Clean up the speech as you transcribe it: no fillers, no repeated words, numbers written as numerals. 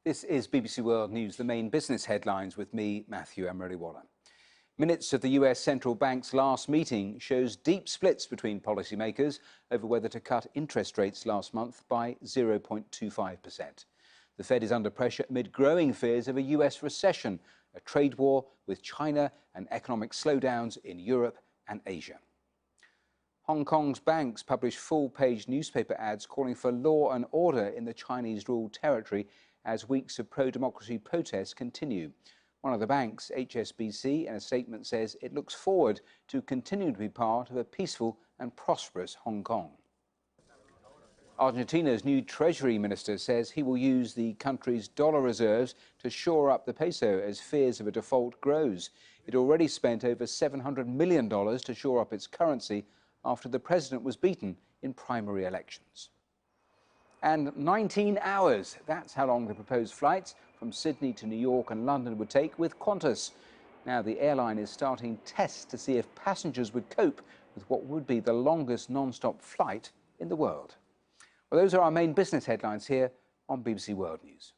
This is BBC World News, the main business headlines with me, Matthew Emery-Waller. Minutes of the US central bank's last meeting shows deep splits between policymakers over whether to cut interest rates last month by 0.25%. The Fed is under pressure amid growing fears of a US recession, a trade war with China and economic slowdowns in Europe and Asia. Hong Kong's banks publish full-page newspaper ads calling for law and order in the Chinese-ruled territory as weeks of pro-democracy protests continue. One of the banks, HSBC, in a statement says it looks forward to continuing to be part of a peaceful and prosperous Hong Kong. Argentina's new Treasury Minister says he will use the country's dollar reserves to shore up the peso as fears of a default grows. It already spent over $700 million to shore up its currency after the president was beaten in primary elections. And 19 hours, that's how long the proposed flights from Sydney to New York and London would take with Qantas. Now the airline is starting tests to see if passengers would cope with what would be the longest non-stop flight in the world. Well, those are our main business headlines here on BBC World News.